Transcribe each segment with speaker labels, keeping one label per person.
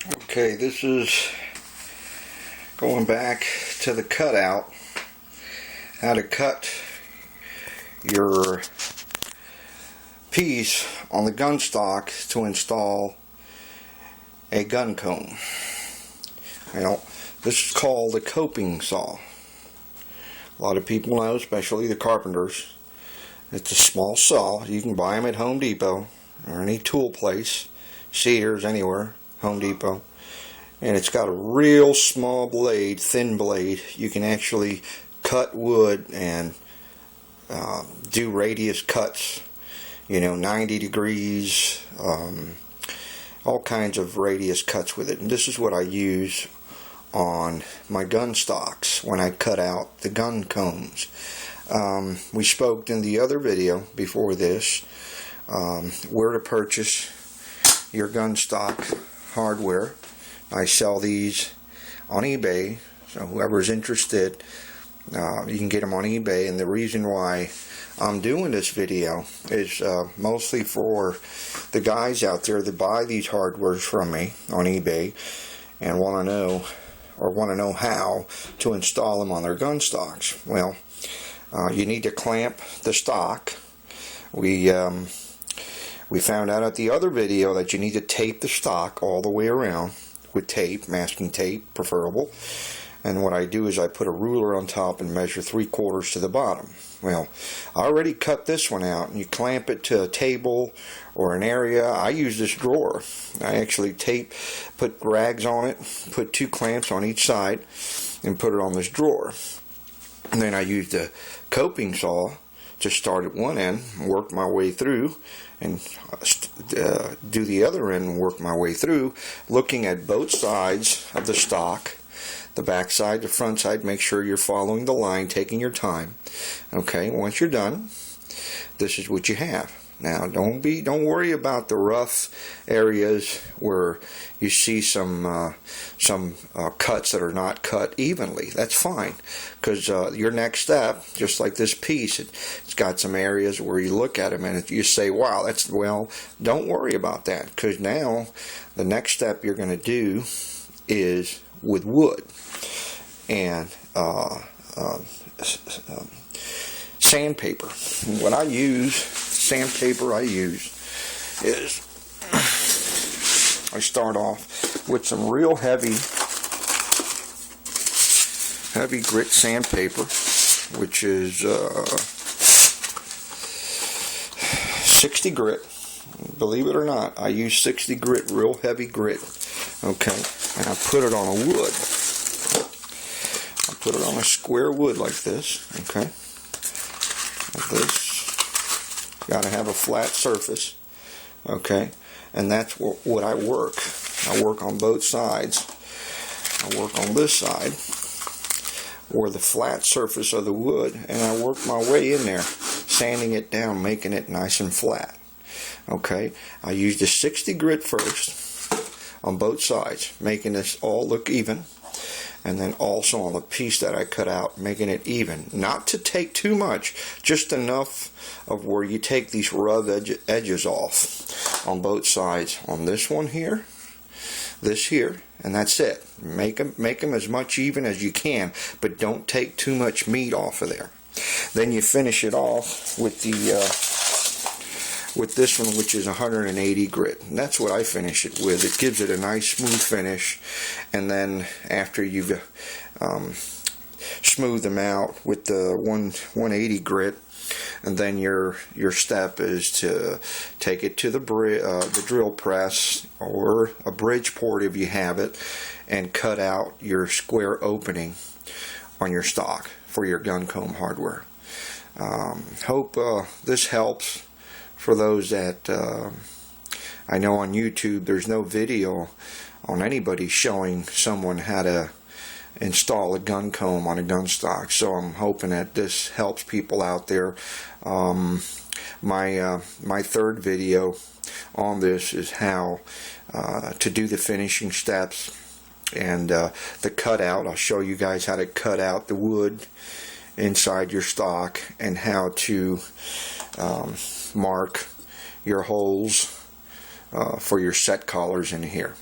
Speaker 1: Okay, this is going back to the cutout, how to cut your piece on the gun stock to install a gun comb. Now, this is called a coping saw. A lot of people know, especially the carpenters, it's a small saw. You can buy them at Home Depot or any tool place, Sears, anywhere, Home Depot. And it's got a real small blade, thin blade. You can actually cut wood and do radius cuts, 90 degrees, all kinds of radius cuts with it. And this is what I use on my gun stocks when I cut out the gun combs. We spoke in the other video before this where to purchase your gun stock hardware. I sell these on eBay, so whoever's interested, you can get them on eBay. And the reason why I'm doing this video is mostly for the guys out there that buy these hardwares from me on eBay and want to know how to install them on their gun stocks. Well, you need to clamp the stock. We found out at the other video that you need to tape the stock all the way around with tape, masking tape preferable. And what I do is I put a ruler on top and measure 3/4 to the bottom. Well, I already cut this one out, and you clamp it to a table or an area. I use this drawer. I actually put rags on it, put 2 clamps on each side, and put it on this drawer. And then I use the coping saw to start at one end, work my way through, and do the other end and work my way through, looking at both sides of the stock, the back side, the front side. Make sure you're following the line, taking your time. Okay, once you're done, this is what you have. Now, don't worry about the rough areas where you see some cuts that are not cut evenly. That's fine, because your next step, just like this piece, it's got some areas where you look at them and you say, "Wow, don't worry about that," because now the next step you're going to do is with wood and sandpaper. What I use, sandpaper I use, is I start off with some real heavy grit sandpaper, which is 60 grit. Believe it or not, I use 60 grit, real heavy grit. Okay, and I put it on a wood. I put it on a square wood like this. Okay. This got to have a flat surface, okay, and that's what I work. I work on both sides. I work on this side, or the flat surface of the wood, and I work my way in there, sanding it down, making it nice and flat. Okay, I use the 60 grit first on both sides, making this all look even. And then also on the piece that I cut out, making it even. Not to take too much, just enough of where you take these rough edges off on both sides. On this one here, this here, and that's it. Make them as much even as you can, but don't take too much meat off of there. Then you finish it off with with this one, which is 180 grit. And that's what I finish it with. It gives it a nice smooth finish. And then after you've smoothed them out with the 180 grit, and then your step is to take it to the drill press or a Bridgeport if you have it, and cut out your square opening on your stock for your gun comb hardware. Hope this helps. For those that I know on YouTube, there's no video on anybody showing someone how to install a gun comb on a gun stock. So I'm hoping that this helps people out there. My third video on this is how to do the finishing steps and the cutout. I'll show you guys how to cut out the wood inside your stock and how to mark your holes for your set collars in here.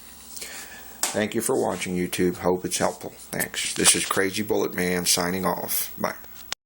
Speaker 1: Thank you for watching, YouTube. Hope it's helpful. Thanks. This is Crazy Bullet Man signing off. Bye.